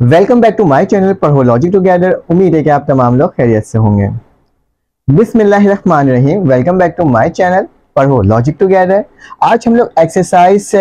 Welcome back to my channel Padho logic together. उम्मीद है कि आप तमाम लोग खैरियत से होंगे। बिस्मिल्लाहिर्रहमानिर्रहीम। Welcome back to my channel Padho logic together. आज हम लोग एक्सरसाइज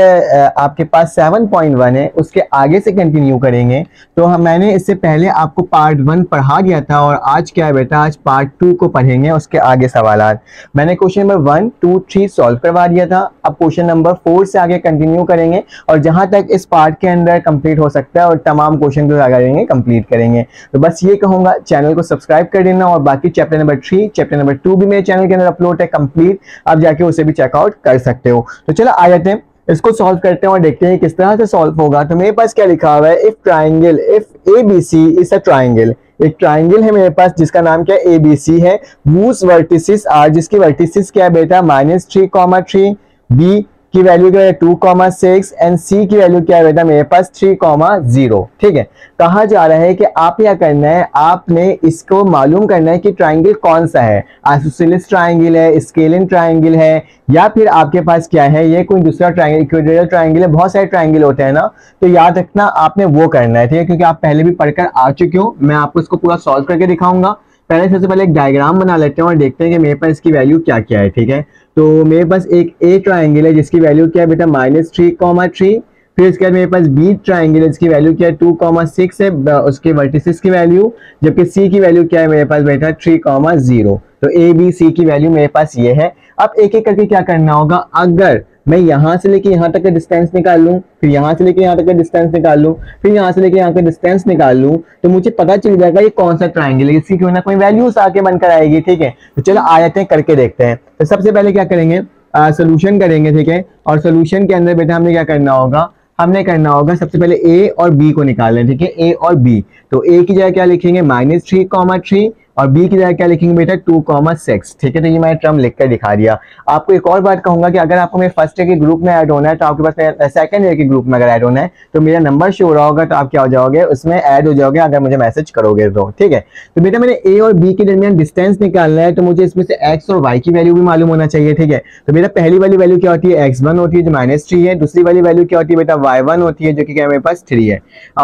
आपके पास 7.1 है, उसके आगे से कंटिन्यू करेंगे। तो मैंने इससे पहले आपको पार्ट 1 पढ़ा दिया था और आज क्या है बेटा, आज पार्ट 2 को पढ़ेंगे। उसके आगे सवालात मैंने क्वेश्चन नंबर 1, 2, 3 सॉल्व करवा दिया था। अब क्वेश्चन नंबर 4 से आगे कंटिन्यू करेंगे और जहां तक इस पार्ट के अंदर कंप्लीट हो सकता है और तमाम क्वेश्चन जो करेंगे कंप्लीट करेंगे। तो बस ये कहूंगा, चैनल को सब्सक्राइब कर देना और बाकी चैप्टर नंबर 3, चैप्टर नंबर 2 भी मेरे चैनल के अंदर अपलोड है कंप्लीट। आप जाके उसे भी चेकआउट कर सकते हो। तो चलो आ जाते हैं, इसको सॉल्व करते हैं और देखते हैं किस तरह से सॉल्व होगा। तो मेरे पास क्या लिखा हुआ है, if triangle, if ABC is a triangle. एक ट्राइंगल है मेरे पास जिसका नाम क्या है, एबीसी है। वूज वर्टिसेस आर, जिसकी वर्टिसेस क्या है बेटा, -3, बी की वैल्यू क्या है 2,6 एंड सी की वैल्यू क्या है बेटा मेरे पास 3,0। ठीक है, कहा जा रहा है कि आप क्या करना है, आपने इसको मालूम करना है कि ट्राइंगल कौन सा है, आइसोसेलेस ट्राइंगल है, स्केलिन ट्राइंगल है, या फिर आपके पास क्या है, ये कोई दूसरा ट्राइंगल, इक्वेटोरियल ट्राइंगल है। बहुत सारे ट्राइंगल होते हैं ना, तो याद रखना आपने वो करना है। ठीक है, क्योंकि आप पहले भी पढ़कर आ चुके हो। मैं आपको इसको पूरा सॉल्व करके दिखाऊंगा। पहले सबसे पहले एक डायग्राम बना लेते हैं और देखते हैं कि मेरे पास इसकी वैल्यू क्या क्या है। ठीक है, तो मेरे पास एक ए ट्राइंगल है जिसकी वैल्यू क्या है बेटा -3,3। फिर इसके बाद मेरे पास बी ट्राइंगल है जिसकी वैल्यू क्या है 2,6 है, उसके वर्टिसेस की वैल्यू। जबकि सी की वैल्यू क्या है मेरे पास बेटा 3,0। तो ए बी सी की वैल्यू मेरे पास ये है। अब एक एक करके क्या करना होगा, अगर मैं यहां से लेके यहां तक का डिस्टेंस निकाल लूं, फिर यहां से लेके यहां तक का डिस्टेंस निकाल लूं, फिर यहां से लेके यहां का डिस्टेंस निकाल लूं, तो मुझे पता चल जाएगा ये कौन सा ट्राइंगल है। इसकी कोई ना कोई वैल्यूज आके बनकर आएगी। ठीक है, तो चलो आ जाते हैं, करके देखते हैं। तो सबसे पहले क्या करेंगे, सोल्यूशन करेंगे। ठीक है, और सोल्यूशन के अंदर बेटा हमने क्या करना होगा, हमने करना होगा सबसे पहले ए और बी को निकालना है। ठीक है, ए और बी। तो ए की जगह क्या लिखेंगे -3,3 और बी की जगह क्या लिखेंगे बेटा 2,6। ठीक है, तो ये मैंने टर्म लिखकर दिखा दिया। आपको एक और बात कहूंगा कि अगर आपको मेरे फर्स्ट ईयर के ग्रुप में ऐड होना है, तो आपके पास सेकंड ईयर के ग्रुप में अगर ऐड होना है तो मेरा नंबर शो हो रहा होगा, तो आप क्या हो जाओगे, उसमें ऐड हो जाओगे अगर मुझे मैसेज करोगे तो। ठीक है, तो बेटा मैंने ए और बी के दरमियान डिस्टेंस निकालना है, तो मुझे इसमें से एक्स और वाई की वैल्यू भी मालूम होना चाहिए। ठीक है, तो बेटा पहली वाली वैल्यू क्या होती है, x1 होती है जो -3 है। दूसरी वाली वैल्यू क्या होती है बेटा y1 होती है जो कि क्या मेरे पास 3 है।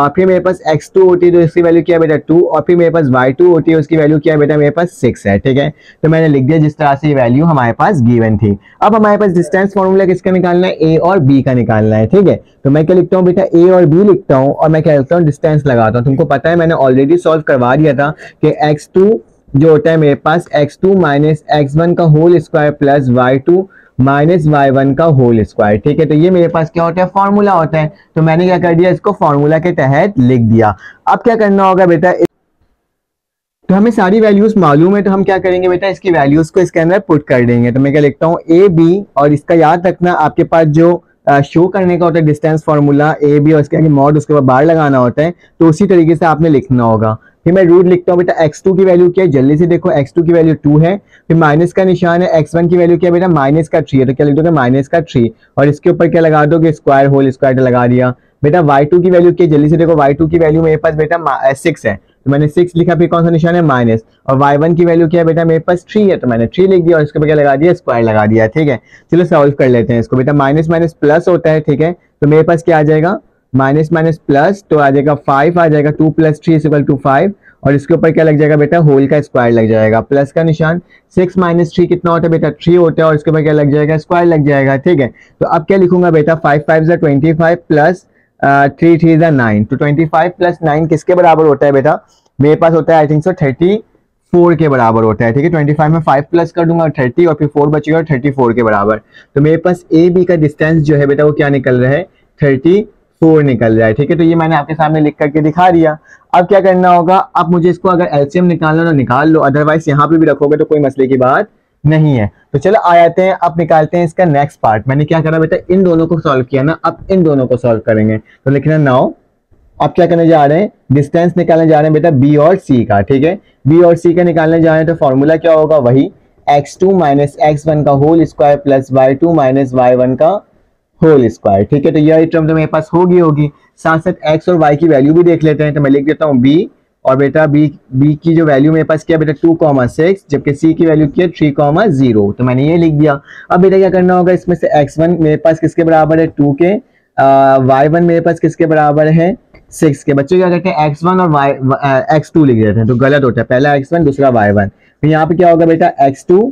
फिर मेरे पास x2 होती है तो इसकी वैल्यू क्या है बेटा 2, और फिर मेरे पास y2 होती है उसकी वैल्यू क्या है बेटा मेरे पास 6 है। ठीक है, तो मैंने लिख दिया जिस तरह से ये वैल्यू हमारे पास गिवन थी। अब हमारे पास डिस्टेंस फॉर्मूला किसका निकालना है, ए और बी का निकालना है। ठीक है, तो मैं क्या लिखता हूँ बेटा, ए और बी लिखता हूँ और मैं क्या लिखता हूँ, डिस्टेंस लगाता हूँ। तुमको पता है मैंने ऑलरेडी सॉल्व करवा दिया था कि x2 जो होता है मेरे पास x2 - x1 का whole square plus y2 - y1 का होल स्क्वायर। ठीक है, तो ये मेरे पास क्या होता है, फॉर्मूला होता है। तो मैंने क्या कर दिया, इसको फॉर्मूला के तहत लिख दिया। अब क्या करना होगा बेटा, तो हमें सारी वैल्यूज मालूम है, तो हम क्या करेंगे बेटा, इसकी वैल्यूज को इसके अंदर पुट कर देंगे। तो मैं क्या लिखता हूँ, ए बी, और इसका याद रखना आपके पास जो शो करने का होता है डिस्टेंस फॉर्मूला ए बी और इसके आगे मॉड, उसके बाद बार लगाना होता है, तो उसी तरीके से आपने लिखना होगा। फिर मैं रूट लिखता हूँ बेटा, x2 की वैल्यू क्या है, जल्दी से देखो, x2 की वैल्यू 2 है। फिर माइनस का निशान है, x1 की वैल्यू क्या है बेटा -3 है, तो क्या लिख दोगे -3, और इसके ऊपर क्या लगा दोगे, स्क्वायर होल स्क्वायर लगा दिया। बेटा y2 की वैल्यू क्या है, जल्दी से देखो, y2 की वैल्यू मेरे पास बेटा 6 है, तो मैंने 6 लिखा। फिर कौन सा निशान है, माइनस, और y1 की वैल्यू क्या है बेटा मेरे पास 3 है, तो मैंने 3 लिख दिया और इसके ऊपर क्या लगा दिया, स्क्वायर लगा दिया। ठीक है, चलो सॉल्व कर लेते हैं इसको। बेटा माइनस माइनस प्लस होता है। ठीक है, तो मेरे पास क्या आ जाएगा, माइनस माइनस प्लस, तो आ जाएगा 5 आ जाएगा, 2 + 3 = 5, और इसके ऊपर क्या लग जाएगा बेटा, होल का स्क्वायर लग जाएगा, प्लस का निशान। 6 - 3 कितना होता है बेटा, 3 होता है, और इसके ऊपर क्या लग जाएगा, स्क्वायर लग जाएगा। ठीक है, तो अब क्या लिखूंगा बेटा, 5 × 5 = 25 प्लस 3 × 3 = 9, तो 25 + 9 किसके बराबर होता है बेटा, मेरे पास होता है आई थिंक सो 34 के बराबर होता है। ठीक है, 25 में 5 प्लस कर दूंगा 30, और फिर 4 बचेगा 34 के बराबर। तो मेरे पास ए बी का डिस्टेंस जो है बेटा वो क्या निकल रहा है, 34 निकल रहा है। ठीक है, तो ये मैंने आपके सामने लिख करके दिखा दिया। अब क्या करना होगा, अब मुझे इसको अगर एलसीएम निकालना तो निकाल लो, अदरवाइज यहाँ पे भी रखोगे तो कोई मसले की बात नहीं है। तो चलो आ जाते हैं, अब निकालते हैं इसका नेक्स्ट पार्ट। मैंने क्या करा बेटा, इन दोनों को सॉल्व किया ना, अब इन दोनों को सॉल्व करेंगे। तो लिखना नाउ, अब क्या करने जा रहे हैं, डिस्टेंस निकालने जा रहे हैं बेटा बी और सी का। ठीक है, बी और सी का निकालने जा रहे हैं, तो फॉर्मूला क्या होगा, वही x2 - x1 का whole square plus y2 - y1 का होल स्क्वायर। ठीक है, तो यह टर्म तो मेरे पास होगी। साथ साथ x और y की वैल्यू भी देख लेते हैं। तो मैं लिख देता हूँ b, और बेटा b की जो वैल्यू मेरे पास क्या बेटा 2,6, जबकि c की वैल्यू क्या 3,0, तो मैंने ये लिख दिया। अब बेटा क्या करना होगा, इसमें से x1 मेरे पास किसके बराबर है 2 के, y1 मेरे पास किसके बराबर है 6 के। बच्चे क्या करते हैं x1 और x2 लिख देते हैं, तो गलत होता है, पहला x1 दूसरा y1। फिर यहाँ पे क्या होगा बेटा x2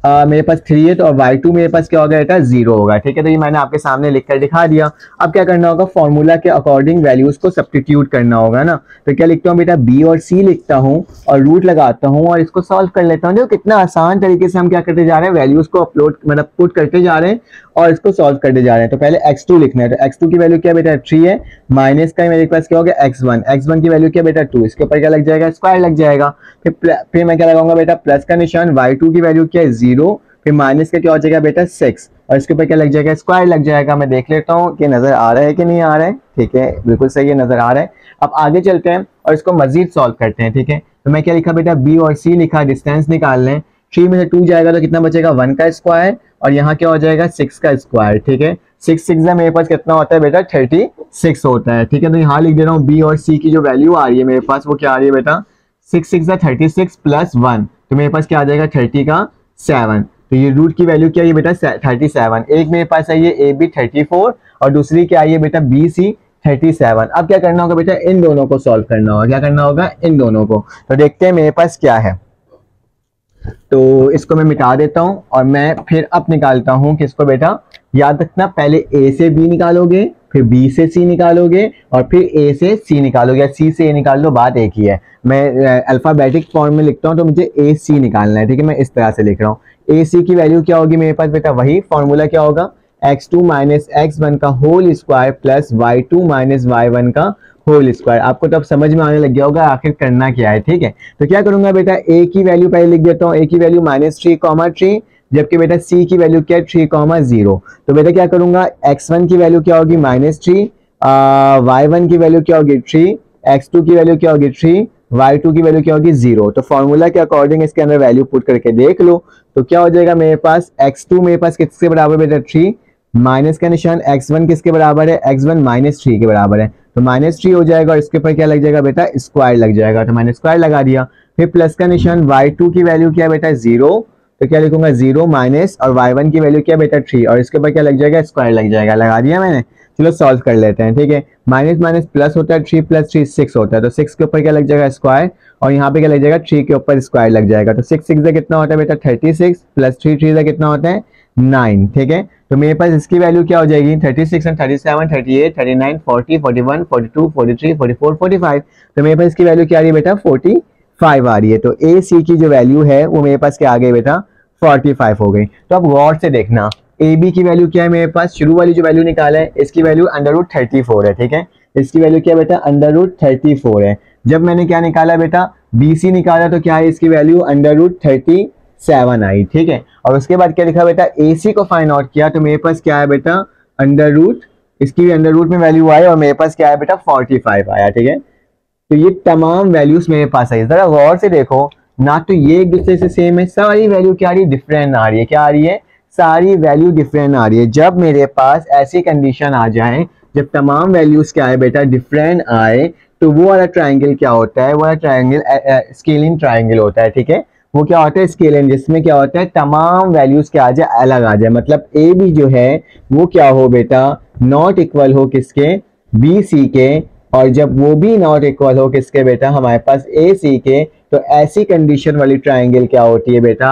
मेरे पास 3 है, तो और y2 मेरे पास क्या होगा बेटा 0 होगा। ठीक है, तो ये मैंने आपके सामने लिख कर दिखा दिया। अब क्या करना होगा, फॉर्मूला के अकॉर्डिंग वैल्यूज को सब्स्टिट्यूट करना होगा ना। तो क्या लिखता हूँ बेटा, b और c लिखता हूँ और रूट लगाता हूँ और इसको सॉल्व कर लेता हूँ। देखो कितना आसान तरीके से हम क्या करते जा रहे हैं, वैल्यूज को अपलोड मतलब पुट करते जा रहे हैं और इसको सॉल्व करते जा रहे हैं। तो पहले x2 लिखना है, तो x2 की वैल्यू क्या बेटा 3 है, माइनस का मेरे पास क्या होगा x1 की वैल्यू क्या बेटा 2, इसके ऊपर क्या लग जाएगा स्क्वायर लग जाएगा। फिर मैं क्या लगाऊंगा बेटा प्लस का निशान, y2 की वैल्यू क्या है 0, फिर माइनस का क्या हो जाएगा बेटा 6 और इसके ऊपर क्या लग जाएगा स्क्वायर लग जाएगा। मैं देख लेता हूँ कि नजर आ रहा है कि नहीं आ रहा है। ठीक है, बिल्कुल सही है, नजर आ रहा है। अब आगे चलते हैं और इसको मजीद सॉल्व करते हैं। ठीक है, तो मैं क्या लिखा बेटा b और c लिखा, डिस्टेंस निकाल लें। 3 में से 2 जाएगा तो कितना बचेगा 1 का स्क्वायर और यहाँ क्या हो जाएगा 6 का स्क्वायर। ठीक है, 6 6 मेरे पास कितना होता है बेटा 36 होता है। ठीक है, तो यहाँ लिख दे रहा हूँ b और c की जो वैल्यू आ रही है मेरे पास वो क्या आ रही है बेटा 6 6 36 प्लस 1, तो मेरे पास क्या आ जाएगा 30 का 7। तो ये रूट की वैल्यू क्या है बेटा 37। एक मेरे पास है ये ए बी 34 और दूसरी क्या आई है बेटा बी सी 37। अब क्या करना होगा बेटा, इन दोनों को सॉल्व करना होगा। क्या करना होगा, इन दोनों को। तो देखते हैं मेरे पास क्या है, तो इसको मैं मिटा देता हूं और मैं फिर अब निकालता हूं किसको बेटा, याद रखना पहले ए से बी निकालोगे, फिर बी से सी निकालोगे और फिर ए से सी निकालोगे, सी से ए निकाल लो, बात एक ही है। मैं अल्फाबेटिक फॉर्म में लिखता हूं तो मुझे ए सी निकालना है। ठीक है, मैं इस तरह से लिख रहा हूँ। ए सी की वैल्यू क्या होगी मेरे पास बेटा, वही फॉर्मूला क्या होगा x2 माइनस x1 का whole square plus y2 minus y1 का होल स्क्वायर। आपको तो अब समझ में आने लग गया होगा आखिर करना क्या है। ठीक है, तो क्या करूंगा बेटा, a की वैल्यू पहले लिख देता हूँ, a की वैल्यू -3, जबकि बेटा c की वैल्यू क्या है 3, 0। तो बेटा क्या करूंगा, x1 की वैल्यू क्या होगी -3, y1 की वैल्यू क्या होगी 3, x2 की वैल्यू क्या होगी 3, y2 की वैल्यू क्या होगी 0। तो फॉर्मूला के अकॉर्डिंग इसके अंदर वैल्यू पुट करके देख लो, तो क्या हो जाएगा मेरे पास x2 मेरे पास किसके बराबर बेटा 3, माइनस का निशान x1 किसके बराबर है, x1 -3 के बराबर है, तो -3 हो जाएगा और इसके ऊपर क्या लग जाएगा बेटा स्क्वायर लग जाएगा, तो मैंने स्क्वायर लगा दिया। फिर प्लस का निशान, y2 की वैल्यू क्या है बेटा 0, तो क्या लिखूंगा 0 माइनस और y1 की वैल्यू क्या बेटा 3 और इसके ऊपर क्या लग जाएगा स्क्वायर लग जाएगा, लगा दिया मैंने। चलो सॉल्व कर लेते हैं। ठीक है, माइनस माइनस प्लस होता है, 3 प्लस 3 6 होता है, तो 6 के ऊपर क्या लग जाएगा स्क्वायर और यहाँ पे क्या लग जाएगा 3 के ऊपर स्क्वायर लग जाएगा, तो 6 6 से कितना होता है बेटा 36 प्लस 3 3 से कितना होता है 9। ठीक है, तो मेरे पास इसकी वैल्यू क्या हो जाएगी 36 एंड 37 38 39 40 41 42 43 44 45, तो मेरे पास इसकी वैल्यू क्या आ रही है बेटा 45 आ रही है। तो ए सी की जो वैल्यू है वो मेरे पास क्या आ गई बेटा 45 हो गई। तो अब गौर से देखना, ए बी की वैल्यू क्या है मेरे पास, शुरू वाली जो वैल्यू निकाला है इसकी वैल्यू √34 है। ठीक है, इसकी वैल्यू क्या बेटा √34 है। जब मैंने क्या निकाला बेटा बी सी निकाला तो क्या है इसकी वैल्यू √37 आई। ठीक है, और उसके बाद क्या लिखा बेटा ए सी को फाइंड आउट किया तो मेरे पास क्या है बेटा इसकी भी अंडर रूट में वैल्यू आई और मेरे पास क्या है बेटा 45 आया। ठीक है, तो ये तमाम वैल्यूज मेरे पास आई। जरा गौर से देखो ना, तो ये एक दूसरे से सेम है, सारी वैल्यू क्या आ रही है डिफरेंट आ रही है। क्या आ रही है, सारी वैल्यू डिफरेंट आ रही है। जब मेरे पास ऐसी कंडीशन आ जाए जब तमाम वैल्यूज क्या है बेटा डिफरेंट आए तो वो वाला ट्राइंगल क्या होता है, वो वाला ट्राइंगल स्केलिंग ट्राइंगल होता है। ठीक है, वो क्या होता है स्केलिंग, जिसमें क्या होता है तमाम वैल्यूज क्या आ जाए अलग आ जाए, मतलब ए बी जो है वो क्या हो बेटा नॉट इक्वल हो किसके बी सी के, और जब वो भी नॉट इक्वल हो किसके बेटा हमारे पास ए सी के, तो ऐसी कंडीशन वाली ट्राइंगल क्या होती है बेटा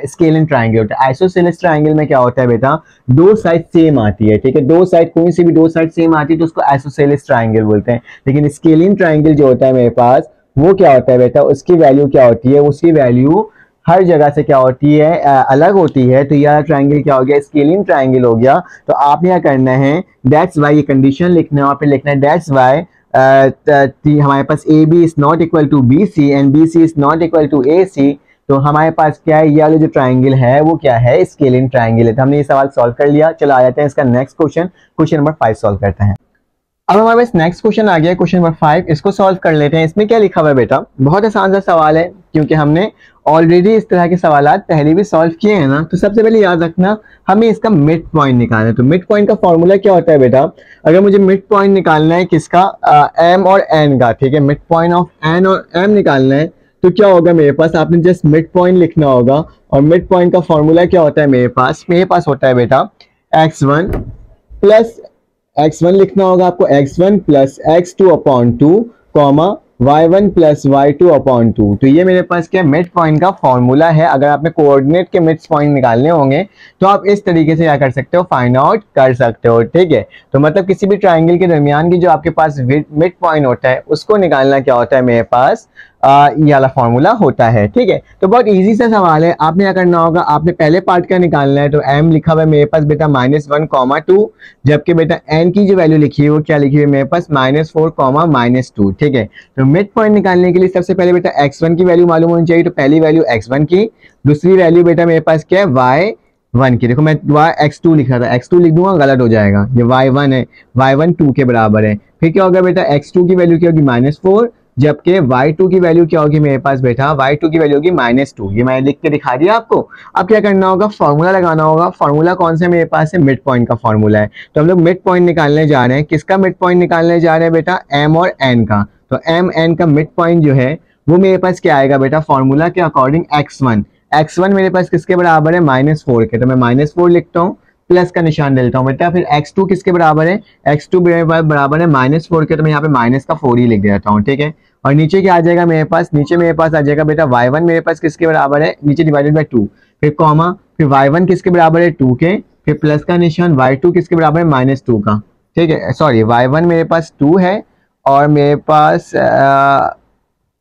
स्केलिंग ट्राइंगल होता है। आइसोसेलेस ट्राइंगल में क्या होता है बेटा दो साइड सेम आती है। ठीक है, दो साइड कोई सी भी दो साइड सेम आती है तो उसको आइसोसेलेस ट्राइंगल बोलते हैं। लेकिन स्केलिंग ट्राइंगल जो होता है मेरे पास वो क्या होता है बेटा, उसकी वैल्यू क्या होती है, उसकी वैल्यू हर जगह से क्या होती है अलग होती है। तो यह ट्राइंगल क्या हो गया स्केलिंग ट्राइंगल हो गया। तो आपने क्या करना है दैट्स वाई ये कंडीशन लिखना है और फिर लिखना है दैट्स वाई हमारे पास A B is not equal to B C and B C is not equal to A C. तो हमारे पास क्या है ये वाला जो ट्राइंगल है वो क्या है स्केलिंग ट्राइंगल है। तो हमने ये सवाल सॉल्व कर लिया। चलो आ जाते हैं इसका नेक्स्ट क्वेश्चन नंबर 5 सॉल्व करते हैं। अब हमारे पास नेक्स्ट क्वेश्चन आ गया क्वेश्चन नंबर 5, इसको सॉल्व कर लेते हैं। इसमें क्या लिखा हुआ है बेटा, बहुत आसान सा सवाल है क्योंकि हमने ऑलरेडी इस तरह के सवालात पहले भी सॉल्व किए हैं ना। तो सबसे पहले याद रखना हमें इसका मिड पॉइंट निकालना है। तो मिड पॉइंट का फॉर्मूला क्या होता है बेटा, अगर मुझे मिड पॉइंट निकालना है किसका एम और एन का, ठीक है मिड पॉइंट ऑफ एन और एम निकालना है तो क्या होगा मेरे पास, आपने जस्ट मिड पॉइंट लिखना होगा। और मिड पॉइंट का फॉर्मूला क्या होता है मेरे पास होता है बेटा x1 प्लस x1 लिखना होगा आपको, x1 plus x2 upon 2 comma y1 plus y2 upon 2। तो ये मेरे पास क्या मिड पॉइंट का फॉर्मूला है। अगर आपने कोऑर्डिनेट के मिड पॉइंट निकालने होंगे तो आप इस तरीके से क्या कर सकते हो, फाइंड आउट कर सकते हो, ठीक है। तो मतलब किसी भी ट्राइंगल के दरमियान की जो आपके पास मिड पॉइंट होता है उसको निकालना क्या होता है मेरे पास, ये वाला फॉर्मूला होता है, ठीक है। तो बहुत इजी सा सवाल है। आपने क्या करना होगा, आपने पहले पार्ट का निकालना है। तो m लिखा हुआ है मेरे पास बेटा -1,2, जबकि बेटा n की जो वैल्यू लिखी है वो क्या लिखी हुई है मेरे पास -4,-2, ठीक है। तो मिड पॉइंट निकालने के लिए सबसे पहले बेटा x1 की वैल्यू मालूम होनी चाहिए। तो पहली वैल्यू x1 की, दूसरी वैल्यू बेटा मेरे पास क्या है y1 की। देखो मैं x2 लिख रहा था, x2 लिख दूंगा गलत हो जाएगा, ये y1 है, y1 2 के बराबर है। फिर क्या होगा बेटा, x2 की वैल्यू क्या होगी -4, जबकि y2 की वैल्यू क्या होगी मेरे पास बेटा, y2 की वैल्यू होगी -2। ये मैंने लिख के दिखा दिया आपको। अब क्या करना होगा, फॉर्मूला लगाना होगा। फॉर्मूला कौन सा मेरे पास है, मिड पॉइंट का फॉर्मूला है। तो हम लोग मिड पॉइंट निकालने जा रहे हैं। किसका मिड पॉइंट निकालने जा रहे हैं बेटा, m और n का। तो m n का मिड पॉइंट जो है वो मेरे पास क्या आएगा बेटा, फॉर्मूला के अकॉर्डिंग x1 मेरे पास किसके बराबर है, -4 के। तो मैं -4 लिखता हूँ, प्लस का निशान डालता हूँ बेटा। फिर x2 किसके बराबर है, x2 बराबर है -4 के। तो मैं यहाँ पे माइनस का 4 ही लिख देता हूँ, ठीक है। और नीचे क्या आ जाएगा मेरे पास, नीचे मेरे पास आ जाएगा बेटा y1 मेरे पास किसके बराबर है, नीचे डिवाइडेड बाय 2, फिर कॉमा, फिर y1 किसके बराबर है 2 के, फिर प्लस का निशान, y2 किसके बराबर है -2 का, ठीक है। सॉरी, y1 मेरे पास 2 है और मेरे पास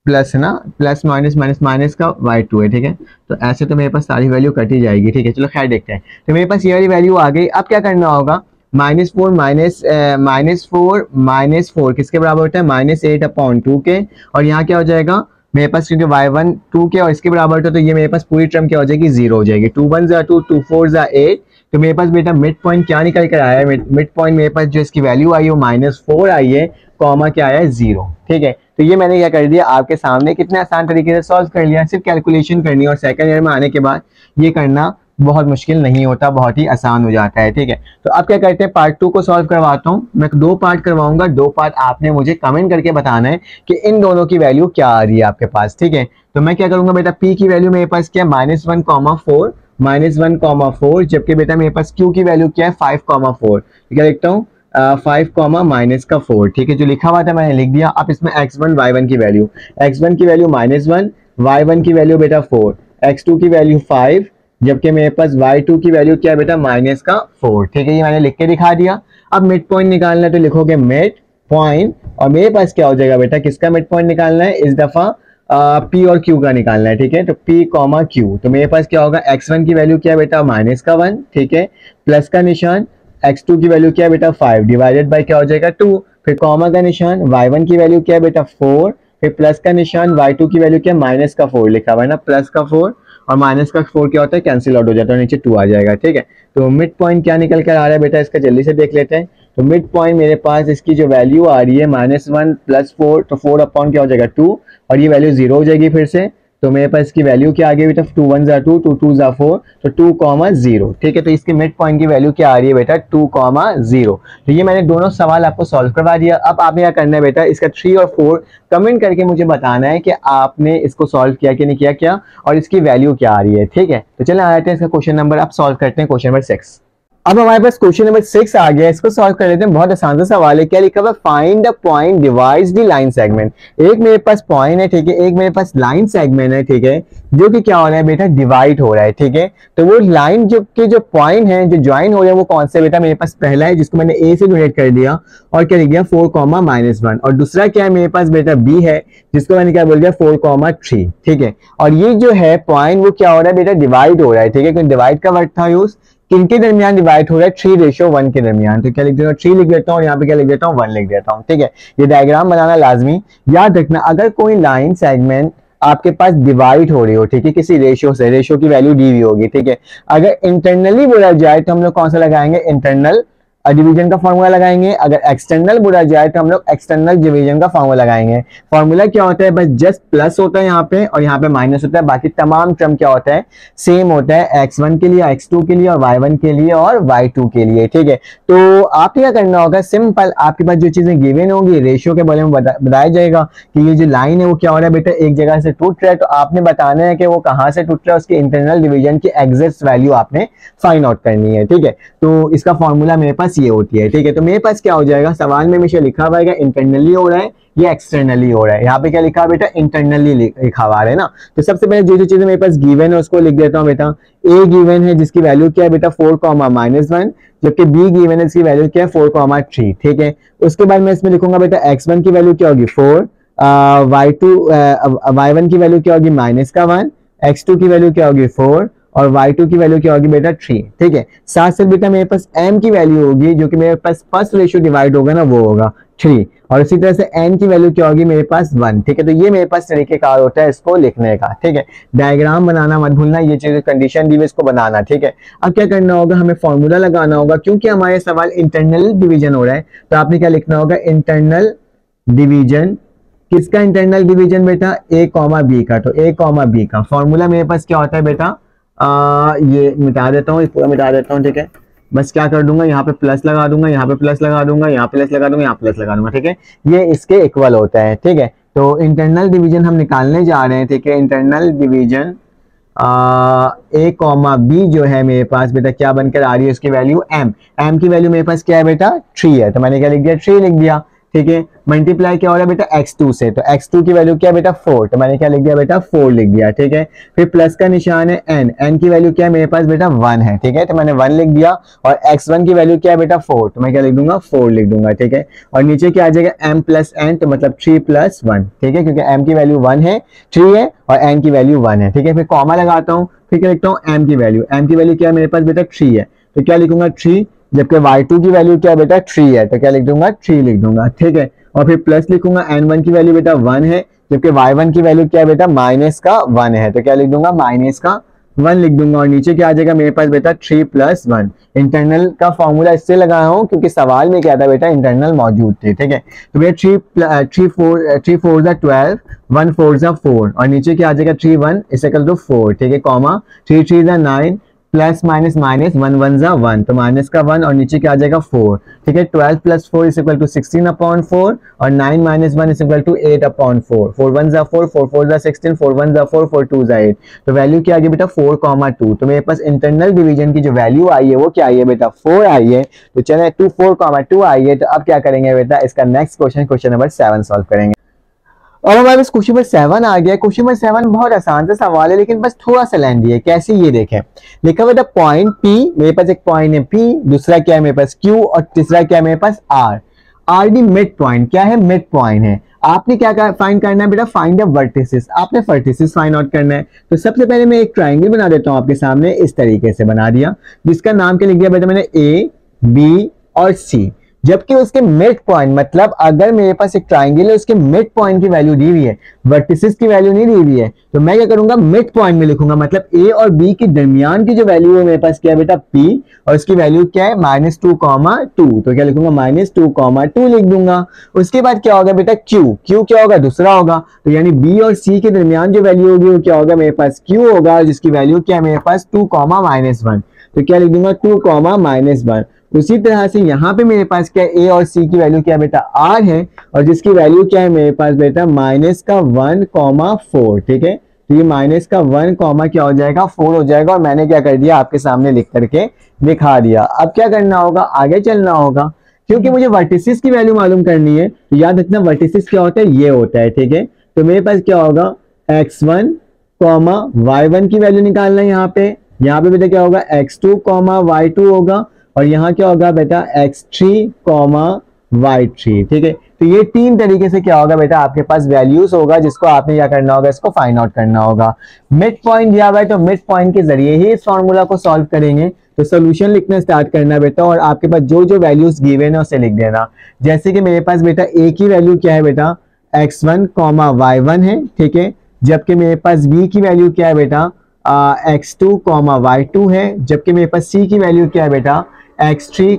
प्लस है ना, प्लस माइनस माइनस माइनस का y2 है, ठीक है। तो ऐसे तो मेरे पास सारी वैल्यू कट ही जाएगी, ठीक है। चलो खैर देखते हैं। तो मेरे पास ये वाली वैल्यू आ गई। अब क्या करना होगा, -4 किसके बराबर होता है, -8/2 के। और यहाँ क्या हो जाएगा मेरे पास, क्योंकि y1 2 के और इसके बराबर होता है, तो ये मेरे पास पूरी टर्म क्या हो जाएगी, 0 हो जाएगी। 2 1 ज़ा 2, 2 4 ज़ा 8। तो मेरे पास बेटा मिड पॉइंट क्या निकल कर आया है, मिड पॉइंट मेरे पास जो इसकी वैल्यू आई है वो -4 आई है, कॉमा क्या आया है 0, ठीक है। तो ये मैंने क्या कर दिया आपके सामने, कितने आसान तरीके से सॉल्व कर लिया। सिर्फ कैलकुलेशन करनी है और सेकंड ईयर में आने के बाद ये करना बहुत मुश्किल नहीं होता, बहुत ही आसान हो जाता है, ठीक है। तो अब क्या करते हैं, पार्ट 2 को सॉल्व करवाता हूँ। मैं 2 पार्ट करवाऊंगा, 2 पार्ट आपने मुझे कमेंट करके बताना है कि इन दोनों की वैल्यू क्या आ रही है आपके पास, ठीक है। तो मैं क्या करूंगा बेटा, p की वैल्यू मेरे पास क्या है, -1,4, जबकि बेटा मेरे पास q की वैल्यू क्या है 5,4। क्या लिखता हूँ, 5, -4, ठीक है। जो लिखा हुआ था मैंने लिख दिया। अब इसमें x1 y1 की वैल्यू, x1 की वैल्यू -1, y1 की वैल्यू बेटा 4, x2 की वैल्यू 5, जबकि मेरे पास y2 की वैल्यू क्या है बेटा, -4, ठीक है। ये मैंने लिख के दिखा दिया। अब मिड पॉइंट निकालना है तो लिखोगे मिड पॉइंट, और मेरे पास क्या हो जाएगा बेटा, किसका मिड पॉइंट निकालना है, इस दफा p और q का निकालना है, ठीक है। तो p, q। तो मेरे पास क्या होगा, x1 की वैल्यू क्या है बेटा, -1, ठीक है, प्लस का निशान, x2 की वैल्यू क्या है बेटा 5, डिवाइडेड बाय क्या हो जाएगा 2, फिर कॉमा का निशान, y1 की वैल्यू क्या है बेटा 4, फिर प्लस का निशान, y2 की वैल्यू क्या है -4 लिखा हुआ है ना, +4 और -4 क्या होता है, कैंसिल आउट हो जाता है, नीचे 2 आ जाएगा, ठीक है। तो मिड पॉइंट क्या निकल कर आ रहा है बेटा, इसका जल्दी से देख लेते हैं। तो मिड पॉइंट मेरे पास इसकी जो वैल्यू आ रही है -1 + 4, तो 4 अपॉन क्या हो जाएगा 2, और ये वैल्यू 0 हो जाएगी फिर से। तो मेरे पास इसकी वैल्यू क्या आ गई बेटा, 2 1 ज़ा 2, 2 2 ज़ा 4, तो 2,0, ठीक है। तो इसके मिड पॉइंट की वैल्यू क्या आ रही है बेटा, 2,0। तो ये मैंने दोनों सवाल आपको सॉल्व करवा दिया। अब आपने क्या करना है बेटा, इसका 3 और 4 कमेंट करके मुझे बताना है कि आपने इसको सॉल्व किया कि नहीं किया क्या, और इसकी वैल्यू क्या आ रही है, ठीक है। तो चले आते हैं इसका क्वेश्चन नंबर, अब सॉल्व करते हैं क्वेश्चन नंबर 6। अब हमारे पास क्वेश्चन नंबर 6 आ गया, इसको सॉल्व कर लेते हैं। बहुत आसान सा सवाल है। क्या लिखा हुआ, find the point divides the line segment. एक मेरे पास पॉइंट है, ठीक है, एक मेरे पास लाइन सेगमेंट है, ठीक है, जो कि क्या हो रहा है बेटा, डिवाइड हो रहा है, ठीक है। तो वो लाइन जो के जो पॉइंट है जो ज्वाइन हो रहे हैं वो कौन से बेटा, मेरे पास पहला है जिसको मैंने ए से डोनेट कर दिया और क्या लिख दिया 4,-1, और दूसरा क्या है मेरे पास बेटा बी है जिसको मैंने क्या बोल दिया 4,3, ठीक है। और ये जो है पॉइंट वो क्या हो रहा है बेटा, डिवाइड हो रहा है, ठीक है। क्योंकि डिवाइड का वर्ड था यूज, किनके दरमियान डिवाइड हो रहा है, 3:1 के दरमियान। तो क्या लिख देता हूँ, 3 लिख देता हूँ, और यहाँ पे क्या लिख देता हूँ, 1 लिख देता हूँ, ठीक है। ये डायग्राम बनाना लाजमी याद रखना। अगर कोई लाइन सेगमेंट आपके पास डिवाइड हो रही हो, ठीक है, किसी रेशियो से, रेशियो की वैल्यू डी भी होगी, ठीक है। अगर इंटरनली बोला जाए तो हम लोग कौन सा लगाएंगे, इंटरनल डिवीजन का फॉर्मूला लगाएंगे। अगर एक्सटर्नल बोला जाए तो हम लोग एक्सटर्नल डिवीजन का फॉर्मूला लगाएंगे। फॉर्मूला क्या होता है, बस जस्ट प्लस होता है यहाँ पे और यहाँ पे माइनस होता है, बाकी तमाम टर्म क्या होता है, सेम होता है, x1 के लिए, x2 के लिए और y1 के लिए और y2 के लिए, ठीक है। तो आप क्या करना होगा, सिंपल आपके पास जो चीजें गिवन होंगी रेशियो के बारे में बताया जाएगा कि ये जो लाइन है वो क्या हो रहा है बेटा, एक जगह से टूट रहा है, तो आपने बताना है कि वो कहाँ से टूट रहा है, उसके इंटरनल डिवीजन की एग्जैक्ट वैल्यू आपने फाइंड आउट करनी है, ठीक है। तो इसका फॉर्मूला मेरे पास पास ये होती है, ठीक है। तो मेरे पास क्या हो जाएगा, सवाल में हमेशा लिखा हुआ है इंटरनली हो रहा है या एक्सटर्नली हो रहा है। यहाँ पे क्या लिखा है बेटा, इंटरनली लिखा हुआ है ना। तो सबसे पहले जो जो चीजें मेरे पास गिवन है उसको लिख देता हूँ बेटा। ए गिवन है जिसकी वैल्यू क्या है बेटा 4,-1, जबकि बी गिवन है जिसकी वैल्यू क्या है 4,3, ठीक है। उसके बाद मैं इसमें लिखूंगा बेटा x1 की वैल्यू क्या होगी 4, y1 की वैल्यू क्या होगी -1, x2 की वैल्यू क्या होगी 4 और y2 की वैल्यू क्या होगी बेटा 3, ठीक है। साथ साथ बेटा मेरे पास m की वैल्यू होगी जो कि मेरे पास फर्स्ट रेशियो डिवाइड होगा ना, वो होगा 3, और इसी तरह से n की वैल्यू क्या होगी मेरे पास 1, ठीक है। तो ये मेरे पास तरीकेकार होता है इसको लिखने का, ठीक है। डायग्राम बनाना मत भूलना, ये चीज कंडीशन दी हुई इसको बनाना, ठीक है। अब क्या करना होगा, हमें फॉर्मूला लगाना होगा, क्योंकि हमारे सवाल इंटरनल डिवीजन हो रहा है तो आपने क्या लिखना होगा, इंटरनल डिवीजन। किसका इंटरनल डिवीजन बेटा, a, b का। तो a, b का फॉर्मूला मेरे पास क्या होता है बेटा, ये मिटा देता हूँ, पूरा मिटा देता हूँ, ठीक है। बस क्या कर दूंगा, यहाँ पे प्लस लगा दूंगा, यहाँ पे प्लस लगा दूंगा, यहाँ प्लस लगा दूंगा, यहाँ प्लस लगा दूंगा, ठीक है। ये इसके इक्वल होता है, ठीक है। तो इंटरनल डिवीजन हम निकालने जा रहे हैं, ठीक है। इंटरनल डिवीजन a, b जो है मेरे पास बेटा क्या बनकर आ रही है, उसकी वैल्यू m की वैल्यू मेरे पास क्या है बेटा 3 है, तो मैंने क्या लिख दिया 3 लिख दिया, ठीक है। मल्टीप्लाई क्या हो रहा है बेटा x2 से, तो x2 की वैल्यू क्या है बेटा 4, तो मैंने क्या लिख दिया बेटा 4 लिख दिया, ठीक है। फिर प्लस का निशान है n की वैल्यू क्या है मेरे पास बेटा 1 है, ठीक है। तो मैंने 1 लिख दिया, और x1 की वैल्यू क्या है बेटा 4, तो मैं क्या लिख दूंगा 4 लिख दूंगा, ठीक है। और नीचे क्या आ जाएगा m प्लस n, तो मतलब 3 + 1, ठीक है, क्योंकि m की वैल्यू 1 है, 3 है और n की वैल्यू 1 है, ठीक है। फिर कॉमा लगाता हूँ, फिर क्या लिखता हूँ m की वैल्यू क्या है मेरे पास बेटा 3 है, तो क्या लिखूंगा 3, जबकि y2 की वैल्यू क्या है बेटा 3 है, तो क्या लिख दूंगा 3 लिख दूंगा, ठीक है। और फिर प्लस लिखूंगा n1 की वैल्यू बेटा 1 है, जबकि y1 की वैल्यू क्या है बेटा -1 है, तो क्या लिख दूंगा -1 लिख दूंगा। और नीचे क्या आ जाएगा मेरे पास बेटा 3 + 1। इंटरनल का फॉर्मूला इससे लगाया हूं क्योंकि सवाल में क्या था बेटा इंटरनल मौजूद थे, ठीक है। तो भैया 3 4 12, 1 4 4, और नीचे क्या आ जाएगा 3 1 = 4, ठीक है, कॉमा 3 3 9, प्लस माइनस माइनस 1 1 जा 1, तो माइनस का 1 और नीचे क्या आ जाएगा 4, ठीक है। 12 + 4 = 16/4 और 9 - 1 = 8/4, 4 1 जा 4, 4 4 जा 16, 4 1 जा 4, 4 2 जा 8, तो वैल्यू क्या आ गई बेटा 4,2। तो मेरे पास इंटरनल डिवीजन की जो वैल्यू आई है वो क्या आई है बेटा 4 आई है। तो चले 4,2 आई है। तो अब क्या करेंगे बेटा, इसका नेक्स्ट क्वेश्चन नंबर 7 सॉल्व करेंगे। और हमारे पास क्वेश्चन नंबर 7 आ गया। क्वेश्चन नंबर 7 बहुत आसान सा सवाल है, लेकिन बस थोड़ा सा लेंदी है। कैसे, ये देखें, लिखा हुआ था पॉइंट P, मेरे पास एक पॉइंट है P, दूसरा क्या है मेरे पास Q और तीसरा क्या है मेरे पास R। R D mid point, क्या है मिड पॉइंट है। आपने क्या फाइंड करना है बेटा, फाइंड द वर्टिसेस, आपने वर्टिसेस फाइंड आउट करना है। तो सबसे पहले मैं एक ट्राइंगल बना देता हूं आपके सामने, इस तरीके से बना दिया, जिसका नाम क्या लिख दिया बेटा मैंने A, B और C। जबकि उसके मिड पॉइंट, मतलब अगर मेरे पास एक ट्राइंगल है उसके मिड पॉइंट की वैल्यू दी हुई है, वर्टिसेस की वैल्यू नहीं दी हुई है, तो मैं क्या करूंगा मिड पॉइंट में लिखूंगा, मतलब ए और बी के दरमियान की जो वैल्यू है मेरे पास क्या है बेटा P, और उसकी वैल्यू क्या है -2,2, तो क्या लिखूंगा -2,2 लिख दूंगा। उसके बाद क्या होगा बेटा Q क्या होगा दूसरा होगा, तो यानी B और C के दरमियान जो वैल्यू होगी वो क्या होगा मेरे पास Q होगा, जिसकी वैल्यू क्या है मेरे पास 2,-1, तो क्या लिख दूंगा 2,-1। उसी तरह से यहाँ पे मेरे पास क्या A और C की वैल्यू क्या है बेटा R है, और जिसकी वैल्यू क्या है मेरे पास बेटा -1,4, ठीक है। तो ये -1, क्या हो जाएगा 4 हो जाएगा, और मैंने क्या कर दिया आपके सामने लिख करके दिखा दिया। अब क्या करना होगा, आगे चलना होगा, क्योंकि मुझे वर्टिसेस की वैल्यू मालूम करनी है। तो याद रखना वर्टिसेस क्या होता है, ये होता है, ठीक है। तो मेरे पास क्या होगा x1, y1 की वैल्यू निकालना है यहाँ पे बेटा क्या होगा x2, y2 होगा, और यहाँ क्या होगा बेटा x3, y3, ठीक है। तो ये तीन तरीके से क्या होगा बेटा आपके पास वैल्यूज होगा, जिसको आपने क्या करना होगा, इसको फाइंड आउट करना होगा। मिड पॉइंट दिया हुआ है, तो मिड पॉइंट के जरिए ही इस फॉर्मूला को सॉल्व करेंगे। तो सोल्यूशन लिखना स्टार्ट करना बेटा, और आपके पास जो जो वैल्यूज गिवन है उसे लिख देना। जैसे कि मेरे पास बेटा a की वैल्यू क्या है बेटा x1, y1 है, ठीक है। जबकि मेरे पास b की वैल्यू क्या है बेटा x2, y2 है, जबकि मेरे पास c की वैल्यू क्या है बेटा x3,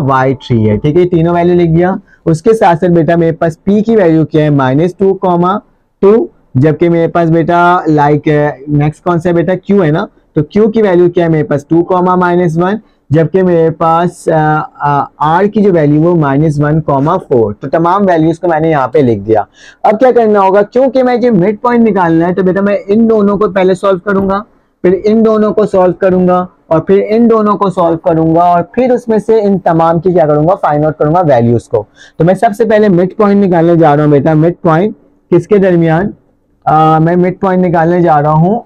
y3 है, ठीक है। तीनों वैल्यू लिख दिया। उसके साथ साथ बेटा मेरे पास p की वैल्यू क्या है -2,2, जबकि मेरे पास बेटा नेक्स्ट कौन सा है बेटा q है ना, तो q की वैल्यू क्या है मेरे पास 2,-1, जबकि मेरे पास r की जो वैल्यू वो -1,4। तो तमाम वैल्यूज को मैंने यहाँ पे लिख दिया। अब क्या करना होगा, क्योंकि मैं जो मिड पॉइंट निकालना है, तो बेटा मैं इन दोनों को पहले सॉल्व करूंगा, फिर इन दोनों को सॉल्व करूंगा, और फिर इन दोनों को सॉल्व करूंगा और फिर उसमें से इन तमाम की क्या करूंगा, फाइंड आउट करूंगा वैल्यूज को। तो मैं सबसे पहले मिड पॉइंट निकालने जा रहा हूं बेटा। मिड पॉइंट किसके दरमियान, मैं मिड पॉइंट निकालने जा रहा हूं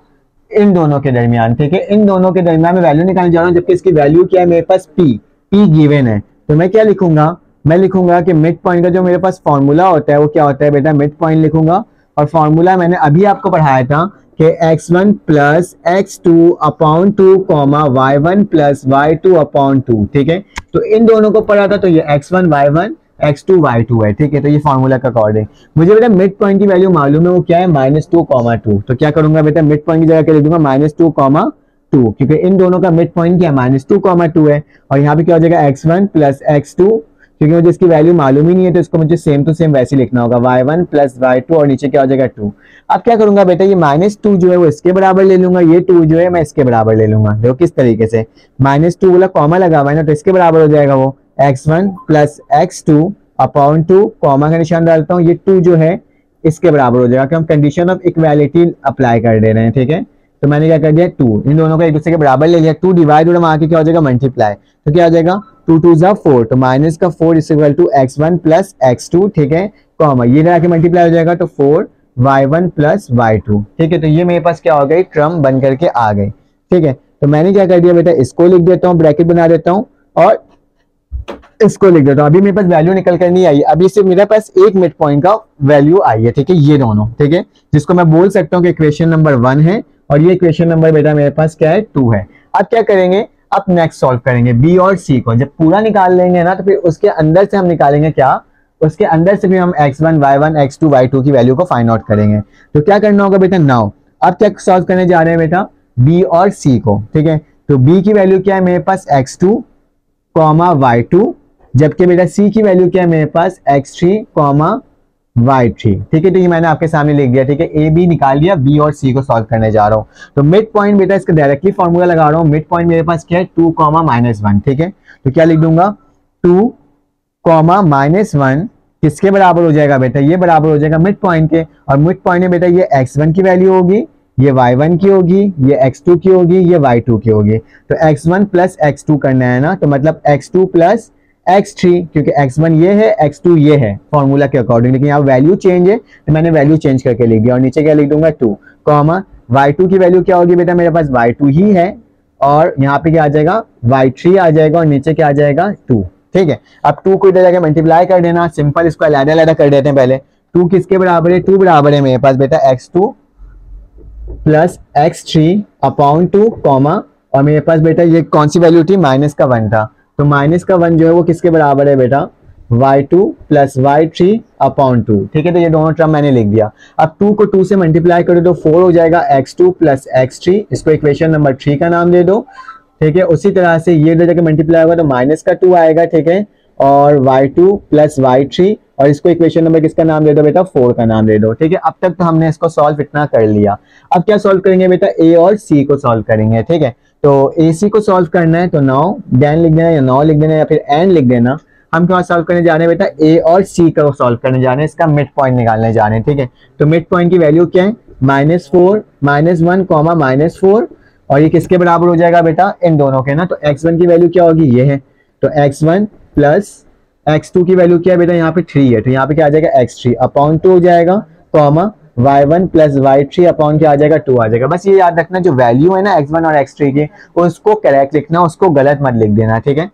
इन दोनों के दरमियान, ठीक है। इन दोनों के दरमियान मैं वैल्यू निकालने जा रहा हूं, जबकि इसकी वैल्यू क्या है मेरे पास पी गिवन है। तो मैं क्या लिखूंगा, मैं लिखूंगा कि मिड पॉइंट का जो मेरे पास फॉर्मूला होता है वो क्या होता है बेटा, मिड पॉइंट लिखूंगा। और फॉर्मूला मैंने अभी आपको पढ़ाया था कि x1 plus x2 upon 2 comma y1 plus y2 upon 2, ठीक है। तो इन दोनों को पढ़ा था, तो ये x1 y1 x2 y2 है, ठीक है। तो ये फॉर्मूला का अकॉर्डिंग मुझे बेटा मिड पॉइंट की वैल्यू मालूम है, वो क्या है -2, तो क्या करूंगा बेटा, मिड पॉइंट की जगह क्या लिख दूंगा -2, क्योंकि इन दोनों का मिड पॉइंट क्या है -2, है। और यहाँ पे क्या हो जाएगा x1 प्लस x2, क्योंकि मुझे इसकी वैल्यू मालूम ही नहीं है तो इसको मुझे सेम टू सेम वैसे लिखना होगा, y1 प्लस y2 और नीचे क्या हो जाएगा 2। अब क्या करूंगा बेटा, ये -2 जो है वो इसके बराबर ले लूंगा, ये 2 जो है मैं इसके बराबर ले लूंगा। देखो किस तरीके से, -2 बोला कॉमा लगा हुआ है ना, तो इसके बराबर हो जाएगा वो x1 plus x2 upon 2, comma का निशान डालता हूँ, ये 2 जो है इसके बराबर हो जाएगा, कि हम कंडीशन ऑफ इक्वालिटी अप्लाई कर दे रहे हैं, ठीक है। तो मैंने क्या कर दिया, 2 इन दोनों का एक दूसरे के बराबर ले लिया, 2 डिवाइड वहां आके क्या हो जाएगा, मल्टीप्लाई। तो क्या हो जाएगा 2 2 जा 4, तो माइनस का 4 is equal to x1 plus x2, ठीक है, कॉमा ये आके मल्टीप्लाई हो जाएगा, तो 4 y1 प्लस y2, ठीक है। तो ये मेरे पास क्या हो गई, टर्म बन करके आ गई, ठीक है। तो मैंने क्या कर दिया बेटा, इसको लिख देता हूँ, ब्रैकेट बना देता हूँ और इसको लिख देता हूँ। अभी मेरे पास वैल्यू निकल कर नहीं आई, अभी सिर्फ मेरे पास एक मिड पॉइंट का वैल्यू आई है, ठीक है, ये दोनों, ठीक है, जिसको मैं बोल सकता हूँ कि इक्वेशन नंबर 1 है और ये इक्वेशन नंबर बेटा मेरे पास क्या है, 2 है। अब क्या करेंगे, अब नेक्स्ट सॉल्व करेंगे बी और सी को। जब पूरा निकाल लेंगे ना, तो फिर उसके अंदर से हम निकालेंगे क्या, उसके अंदर से भी हम x1 y1 x2 y2 की वैल्यू को फाइंड आउट करेंगे। तो क्या करना होगा बेटा, नाउ अब क्या सॉल्व करने जा रहे हैं बेटा, बी और सी को, ठीक है। तो बी की वैल्यू क्या है मेरे पास x2 कॉमा y2, जबकि बेटा सी की वैल्यू क्या है मेरे पास x3 कॉमा y3, ठीक है। तो ये मैंने आपके सामने लिख दिया, ठीक है, ए बी निकाल लिया, बी और सी को सॉल्व करने जा रहा हूं। तो मिड पॉइंट बेटा इसका डायरेक्टली फॉर्मूला लगा रहा हूं, मिड पॉइंट मेरे पास क्या है 2 -1, ठीक है। तो क्या लिख दूंगा 2 -1 किसके बराबर हो जाएगा बेटा, ये बराबर हो जाएगा मिड पॉइंट के। और मिड पॉइंट में बेटा ये x1 की वैल्यू होगी, ये y1 की होगी, ये x2 की होगी, ये y2 की होगी। तो x1 प्लस x2 करना है ना, तो मतलब x2 प्लस x3, क्योंकि x1 ये है x2 ये है फॉर्मूला के अकॉर्डिंग, लेकिन यहाँ वैल्यू चेंज है तो मैंने वैल्यू चेंज करके लिख दिया। और नीचे क्या लिख दूंगा 2 कॉमा y2 की वैल्यू क्या होगी बेटा, मेरे पास y2 ही है, और यहाँ पे क्या आ जाएगा y3 आ जाएगा, और नीचे क्या आ जाएगा 2, ठीक है। अब 2 को इधर जाके मल्टीप्लाई कर देना, सिंपल, इसको अलग-अलग कर देते हैं पहले। 2 किसके बराबर है, 2 बराबर है मेरे पास बेटा x2 plus x3 upon 2 comma, और मेरे पास बेटा ये कौन सी वैल्यू थी, -1 था, तो -1 जो है वो किसके बराबर है बेटा, y2 प्लस y3 अपॉन 2, ठीक है। तो ये दोनों टर्म मैंने लिख दिया। अब 2 को 2 से मल्टीप्लाई करो तो 4 हो जाएगा x2 प्लस x3, इसको इक्वेशन नंबर 3 का नाम दे दो, ठीक है। उसी तरह से ये दो जगह मल्टीप्लाई होगा तो -2 आएगा, ठीक है, और y2 प्लस y3, और इसको इक्वेशन नंबर किसका नाम दे दो बेटा, 4 का नाम दे दो, ठीक है। अब तक तो हमने इसको सॉल्व इतना कर लिया। अब क्या सॉल्व करेंगे बेटा, ए और सी को सॉल्व करेंगे, ठीक है। तो ए सी को सॉल्व करना है तो नाउ देन लिख देना, या नाउ लिख देना, या फिर एंड लिख देना। हम क्या सॉल्व करने जा रहे हैं बेटा, ए और सी को सॉल्व करने जा रहे हैं, इसका मिड पॉइंट निकालने जा रहे हैं, ठीक है। तो मिड पॉइंट की वैल्यू क्या है, -4 -1 कॉमा -4, और ये किसके बराबर हो जाएगा बेटा, इन दोनों के ना। तो x1 की वैल्यू क्या होगी, ये है, तो x1 प्लस x2 की वैल्यू क्या है बेटा, यहाँ पे 3 है, तो यहाँ पे क्या आ जाएगा x3 अपॉन 2 हो जाएगा, comma y1 plus y3 upon क्या आ जाएगा, 2 आ जाएगा। बस ये याद रखना, जो वैल्यू है ना x1 और x3 की, उसको करेक्ट लिखना, उसको गलत मत लिख देना, ठीक है।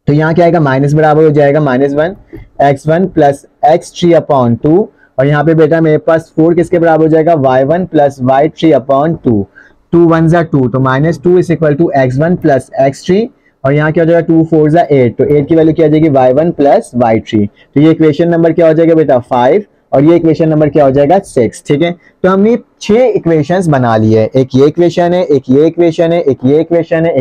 तो यहाँ क्या आएगा, माइनस बराबर हो जाएगा -1 x1 प्लस x3 अपॉन 2, और यहाँ पे बेटा मेरे पास 4 किसके बराबर हो जाएगा, y1 प्लस y3 अपॉन 2, 2 1 जा 2, तो -2 is equal to x1 plus x3, और यहाँ क्या हो जाएगा 2 4 जा 8, तो 8 की वैल्यू क्या आ जाएगी, y1 प्लस y3। तो ये इक्वेशन नंबर क्या हो जाएगा बेटा 5, और ये इक्वेशन नंबर क्या हो जाएगा 6, ठीक है। तो हमने 6 इक्वेशंस बना ली है, एक ये इक्वेशन है, एक ये इक्वेशन है, एक ये इक्वेशन है,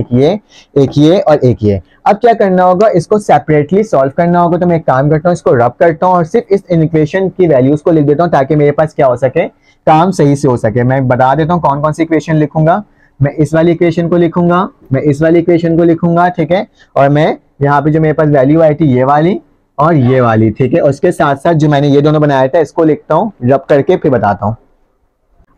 एक ये और एक ये। अब क्या करना होगा, इसको सेपरेटली सॉल्व करना होगा। तो मैं एक काम करता हूँ, इसको रब करता हूँ और सिर्फ इस इक्वेशन की वैल्यूज को लिख देता हूँ, ताकि मेरे पास क्या हो सके, काम सही से हो सके। मैं बता देता हूँ कौन कौन सी इक्वेशन लिखूंगा। मैं इस वाली इक्वेशन को लिखूंगा, मैं इस वाली इक्वेशन को लिखूंगा, ठीक है, और मैं यहाँ पे जो मेरे पास वैल्यू आई थी ये वाली और ये वाली, ठीक है। उसके साथ साथ जो मैंने ये दोनों बनाया था इसको लिखता हूँ रब करके, फिर बताता हूँ।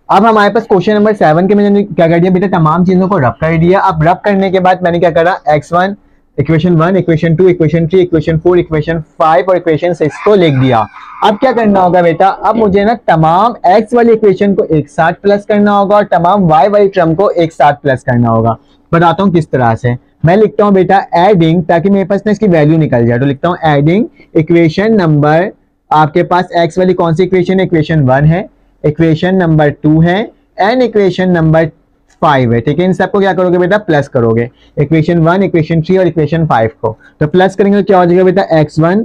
अब हमारे पास क्वेश्चन नंबर 7 के मैंने क्या कर दिया बेटा, तमाम चीजों को रब कर दिया। अब रब करने के बाद मैंने क्या करा, x1 equation 1, equation 2, equation 3, equation 4, equation 5 और इक्वेशन 6 को लिख दिया। अब क्या करना होगा बेटा, अब मुझे ना तमाम x वाली इक्वेशन को एक साथ प्लस करना होगा और तमाम y वाली टर्म को एक साथ प्लस करना होगा। बताता हूँ किस तरह से। मैं लिखता हूँ बेटा एडिंग, ताकि मेरे पास ना इसकी वैल्यू निकल जाए, तो लिखता हूँ एडिंग इक्वेशन नंबर, आपके पास x वाली कौन सी इक्वेशन है, इक्वेशन 1 है, इक्वेशन नंबर 2 है एंड इक्वेशन नंबर 5 है। ठीक है, इन सबको क्या करोगे बेटा, प्लस करोगे, इक्वेशन 1, इक्वेशन 3 और इक्वेशन 5 को। तो प्लस करेंगे तो क्या हो जाएगा बेटा, x1,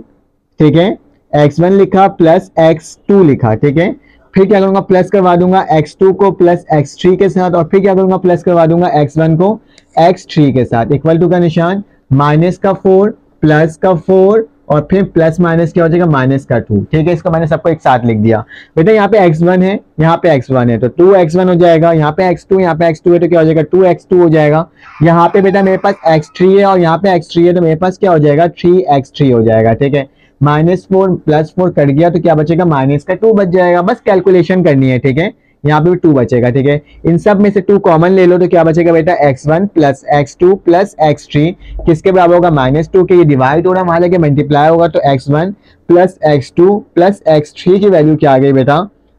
ठीक है, x1 लिखा प्लस x2 लिखा। ठीक है, फिर क्या करूंगा, प्लस करवा दूंगा x2 को प्लस x3 के साथ, और फिर क्या करूंगा, प्लस करवा दूंगा x1 को x3 के साथ, इक्वल टू का निशान, माइनस का 4 प्लस का 4 और फिर प्लस माइनस क्या हो जाएगा, माइनस का 2। ठीक है, इसको मैंने सबको एक साथ लिख दिया। बेटा यहाँ पे x1 है, यहाँ पे x1 है, तो 2x1 हो जाएगा, यहाँ पे x2, यहाँ पे x2 है, तो क्या हो जाएगा, 2x2 हो जाएगा। यहाँ पे बेटा मेरे पास x3 है और यहाँ पे x3 है, तो मेरे पास क्या हो जाएगा, 3x3 हो जाएगा। ठीक है, -4 प्लस 4 कट गया तो क्या बचेगा, माइनस का 2 बच जाएगा। बस कैलकुलेशन करनी है। ठीक है, यहाँ पे भी 2 बचेगा। ठीक है, इन सब में से 2 कॉमन ले लो तो क्या बचेगा बेटा, x1 plus x2 plus x3 किसके बराबर होगा, -2 के। ये डिवाइड हो रहा है, वहां लगे मल्टीप्लाई होगा, तो x1 plus x2 plus x3 की वैल्यू क्या आ गई बेटा,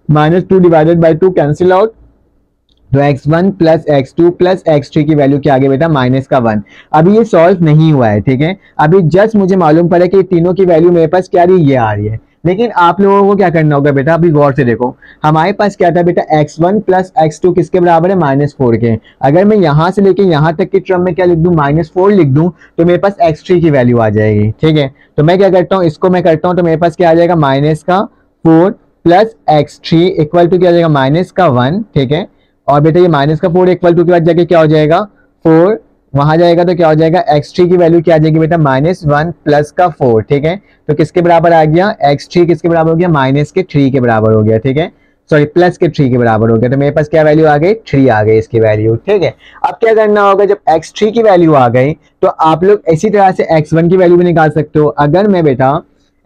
-2 डिवाइडेड बाई 2 कैंसिल आउट, तो x1 plus x2 plus x3 की वैल्यू क्या आ गई बेटा, -1। अभी ये सॉल्व नहीं हुआ है। ठीक है, अभी जस्ट मुझे मालूम पड़ा कि तीनों की वैल्यू मेरे पास क्या आ रही है, ये आ रही है। लेकिन आप लोगों को क्या करना होगा बेटा, अभी गौर से देखो, हमारे पास क्या था बेटा, x1 प्लस x2 किसके बराबर है, -4 के। अगर मैं यहां से लेके यहां तक की टर्म में क्या लिख दूं, -4 लिख दूं, तो मेरे पास x3 की वैल्यू आ जाएगी। ठीक है, तो मैं क्या करता हूं, इसको मैं करता हूं, तो मेरे पास क्या आ जाएगा, -4 प्लस x3 इक्वल टू क्या आ जाएगा, -1। ठीक है, और बेटा ये -4 इक्वल टू के बाद जाके क्या हो जाएगा, 4 वहां जाएगा तो क्या हो जाएगा, x3 की वैल्यू क्या आ जाएगी बेटा, -1 प्लस का 4। ठीक है, तो किसके बराबर आ गया, x3 किसके बराबर हो गया, -3 के बराबर हो गया। ठीक है, सॉरी प्लस के 3 के बराबर हो गया, तो मेरे पास क्या वैल्यू आ गई, 3 आ गई इसकी वैल्यू। ठीक है, अब क्या करना होगा, जब x3 की वैल्यू आ गई तो आप लोग इसी तरह से x1 की वैल्यू भी निकाल सकते हो। अगर मैं बेटा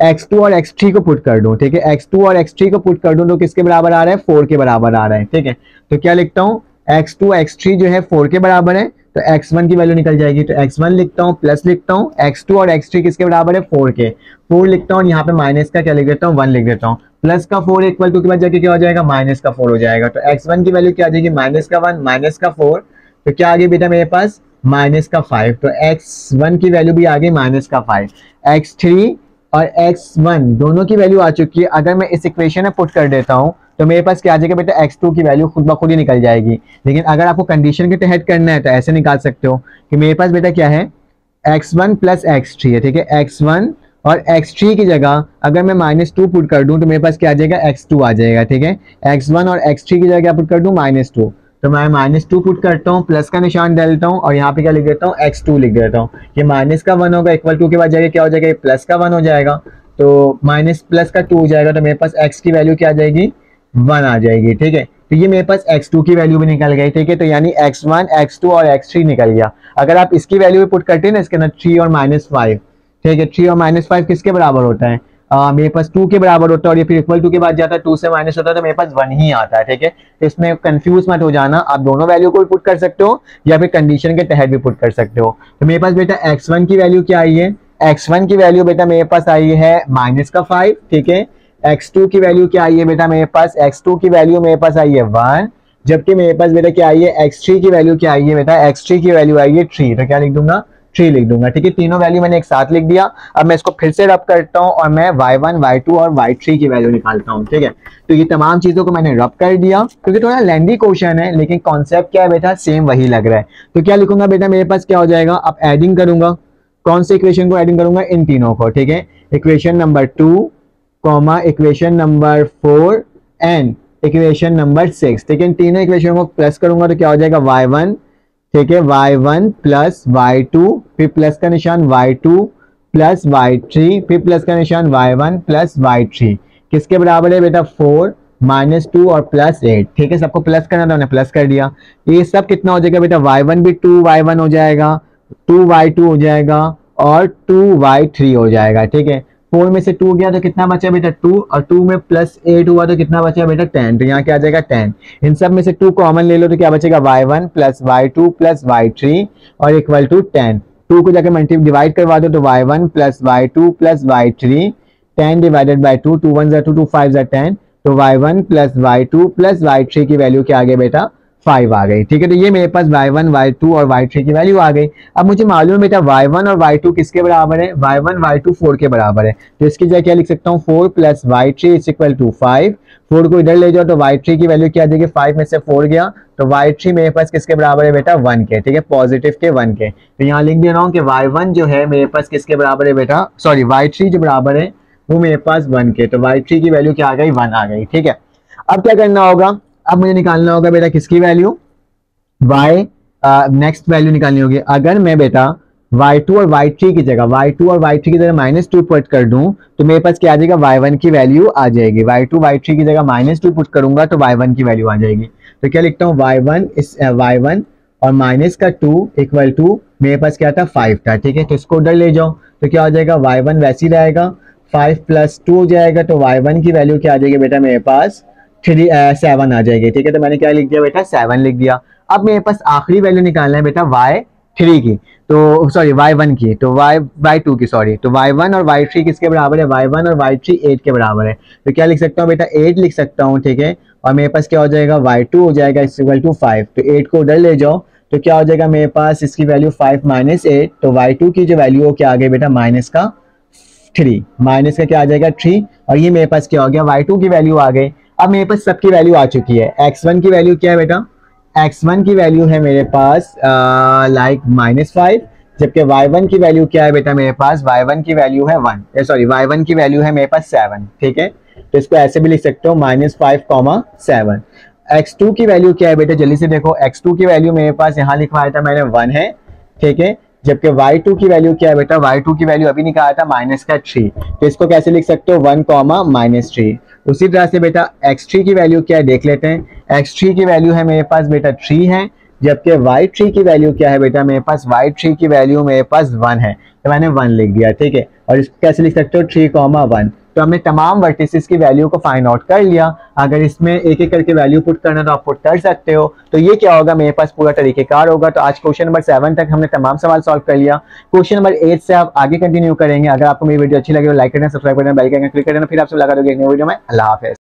x2 और x3 को पुट कर दूं, ठीक है, x2 और x3 को पुट कर दूं तो किसके बराबर आ रहा है, 4 के बराबर आ रहा है। ठीक है, तो क्या लिखता हूं, x2 x3 जो है 4 के बराबर है, तो x1 की वैल्यू निकल जाएगी, तो x1 लिखता हूं प्लस लिखता हूं, x2 और x3 किसके बराबर है, 4 के, 4 लिखता हूं, यहाँ पे माइनस का क्या लिख देता हूं, 1 लिख देता हूं, प्लस का 4 इक्वल टू के बाद जाके क्या हो जाएगा, माइनस का 4 हो जाएगा। तो x1 की वैल्यू क्या आ जाएगी, -1 माइनस का 4, तो क्या आ गई बेटा मेरे पास, -5। तो x1 की वैल्यू भी आ गई -5। x3 और x1 दोनों की वैल्यू आ चुकी है। अगर मैं इस इक्वेशन में पुट कर देता हूं तो मेरे पास क्या आ जाएगा बेटा, x2 की वैल्यू खुद ब खुद ही निकल जाएगी। लेकिन अगर आपको कंडीशन के तहत करना है तो ऐसे निकाल सकते हो कि मेरे पास बेटा क्या है, x1 प्लस x3 है। ठीक है, x1 और x3 की जगह अगर मैं -2 पुट कर दूं तो मेरे पास क्या आ जाएगा, x2 आ जाएगा। ठीक है, x1 और x3 की जगह क्या पुट कर दूं, -2, तो मैं -2 पुट करता हूँ, प्लस का निशान डालता हूँ और यहाँ पे क्या लिख देता हूँ, x2 लिख देता हूँ। ये माइनस का 1 होगा, इक्वल टू के बाद जाएगा क्या हो जाएगा, ये प्लस का 1 हो जाएगा, तो माइनस प्लस का 2 हो जाएगा, तो मेरे पास x की वैल्यू क्या आ जाएगी, 1 आ जाएगी। ठीक है, तो ये मेरे पास x2 की वैल्यू भी निकल गई। ठीक है, तो यानी x1 x2 और x3 निकल गया। अगर आप इसकी वैल्यू भी पुट करते हैं ना, इसके अंदर 3 और -5, ठीक है, 3 और -5 किसके बराबर होता है, मेरे पास 2 के बराबर होता है, और ये फिर इक्वल टू के बाद जाता है, 2 से माइनस होता है, तो मेरे पास 1 ही आता है। ठीक है, तो इसमें कंफ्यूज मत हो जाना, आप दोनों वैल्यू को भी पुट कर सकते हो या फिर कंडीशन के तहत भी पुट कर सकते हो। तो मेरे पास बेटा x1 की वैल्यू क्या आई है, x1 की वैल्यू बेटा मेरे पास आई है -5। ठीक है, x2 की वैल्यू क्या आई है बेटा मेरे पास, x2 की वैल्यू मेरे पास आई है 1, जबकि मेरे पास बेटा क्या आई है, x3 की वैल्यू क्या आई है बेटा, x3 की वैल्यू आई है 3, तो क्या लिख दूंगा, 3 लिख दूंगा। ठीक है, तीनों वैल्यू मैंने एक साथ लिख दिया। अब मैं इसको फिर से रब करता हूं और मैं y1 y2 और y3 की वैल्यू निकालता हूं। ठीक है, तो ये तमाम चीजों को मैंने रब कर दिया, क्योंकि थोड़ा लेंदी क्वेश्चन है लेकिन कॉन्सेप्ट क्या है बेटा, सेम वही लग रहा है। तो क्या लिखूंगा बेटा, मेरे पास क्या हो जाएगा, अब एडिंग करूंगा, कौन से इक्वेशन को एडिंग करूंगा, इन तीनों को। ठीक है, equation number 2, equation number 4 and equation number 6। ठीक है, इन तीनों इक्वेशन को प्लस करूंगा तो क्या हो जाएगा, y1, ठीक है, y1 प्लस y2, फिर प्लस का निशान y2 प्लस y3, फिर प्लस का निशान y1 प्लस y3 किसके बराबर है बेटा, 4 -2 और +8। ठीक है, सबको प्लस करना था, हमने प्लस कर दिया। ये सब कितना हो जाएगा बेटा, y1 भी 2y1 हो जाएगा, 2y2 हो जाएगा और 2y3 हो जाएगा। ठीक है, 4 में से 2 गया तो कितना बचा बेटा 2, और 2 में प्लस 8 हुआ तो कितना बचा बेटा 10, तो यहाँ क्या आ जाएगा 10। इन सब में से 2 कॉमन ले लो तो क्या बचेगा y1 plus y2 plus y3 और इक्वल टू 10। 2 को जाकर मल्टीप्लाई डिवाइड करवा दो तो y1 plus y2 plus y3, 10 divided by 2, 2 1 2, 2 5 10, तो y1 plus y2 plus y3 की वैल्यू क्या आ गई बेटा 5 आ गई। ठीक है, तो ये मेरे पास y1 y2 और y3 की वैल्यू आ गई। अब मुझे मालूम है बेटा y1 और y2 किसके बराबर है, y1 y2 4 के बराबर है, तो इसकी जगह क्या लिख सकता हूँ 4 plus y3 is equal to 5। 4 को इधर ले जाओ तो y3 की वैल्यू क्या आ जाएगी, 5 में से 4 गया तो y3 मेरे पास किसके बराबर है बेटा 1 के। ठीक है, पॉजिटिव के 1 के, तो यहाँ लिख दे रहा हूँ कि y1 जो है मेरे पास किसके बराबर है बेटा, सॉरी y3 जो बराबर है वो मेरे पास 1 के, तो y3 की वैल्यू क्या आ गई 1 आ गई। ठीक है, अब क्या करना होगा, अब मुझे निकालना होगा बेटा किसकी वैल्यू, y नेक्स्ट वैल्यू निकालनी होगी। अगर मैं बेटा y2 और y3 की जगह -2 पुट कर दूं तो मेरे पास क्या आ जाएगा y1 की वैल्यू आ जाएगी। y2 y3 की जगह -2 पुट करूंगा तो y1 की वैल्यू आ जाएगी। तो क्या लिखता हूँ y1 और माइनस का 2 इक्वल टू मेरे पास क्या था 5 था। ठीक है, तो इसको उधर ले जाओ तो क्या हो जाएगा y1 वैसे ही रहेगा, 5 प्लस 2 हो जाएगा तो y1 की वैल्यू क्या आ जाएगी बेटा मेरे पास 7 आ जाएगी। ठीक है, तो मैंने क्या लिख दिया बेटा 7 लिख दिया। अब मेरे पास आखिरी वैल्यू निकालना है बेटा y3 की, तो सॉरी y1 की, तो y2 की सॉरी, तो y1 और y3 किसके बराबर है, y1 और y3 8 के बराबर है, तो क्या लिख सकता हूँ बेटा 8 लिख सकता हूँ। ठीक है, और मेरे पास क्या हो जाएगा y2 हो जाएगा इक्वल टू 5, तो 8 को उधर ले जाओ तो क्या हो जाएगा मेरे पास इसकी वैल्यू 5 माइनस 8, तो y2 की जो वैल्यू हो क्या आ गई बेटा माइनस का 3, माइनस का क्या आ जाएगा 3, और ये मेरे पास क्या हो गया y2 की वैल्यू आ गई। अब मेरे पास सबकी वैल्यू आ चुकी है। x1 की वैल्यू क्या है बेटा, x1 की वैल्यू है मेरे पास लाइक -5, जबकि y1 की वैल्यू क्या है बेटा मेरे पास, y1 की वैल्यू है 1, सॉरी y1 की वैल्यू है मेरे पास 7। ठीक है, तो इसको ऐसे भी लिख सकते हो -5, 7। x2 की वैल्यू क्या है बेटा, जल्दी से देखो, x2 की वैल्यू मेरे पास यहाँ लिखवाया था मैंने 1 है। ठीक है, जबकि y2 की वैल्यू क्या है बेटा, y2 की वैल्यू अभी निकाला था -3, तो इसको कैसे लिख सकते हो 1, -3। उसी तरह से बेटा x3 की वैल्यू क्या है देख लेते हैं। x3 की वैल्यू है मेरे पास बेटा 3 है, जबकि y3 की वैल्यू क्या है बेटा मेरे पास, y3 की वैल्यू मेरे पास 1 है, तो मैंने 1 लिख दिया। ठीक है, और इसको कैसे लिख सकते हो 3, 1, तो हमने तमाम वर्टिसेस की वैल्यू को फाइंड आउट कर लिया। अगर इसमें एक एक करके वैल्यू पुट करना तो आप पुट कर सकते हो। तो ये क्या होगा मेरे पास पूरा तरीकेकार होगा। तो आज क्वेश्चन नंबर 7 तक हमने तमाम सवाल सॉल्व कर लिया। क्वेश्चन नंबर 8 से आप आगे कंटिन्यू करेंगे। अगर आपको मेरी वीडियो अच्छी लगे तो लाइक करना, सब्सक्राइब करना, बेल का आइकन क्लिक करना। फिर आपसे लगा दोगे एक नई वीडियो में। अल्लाह हाफिज़।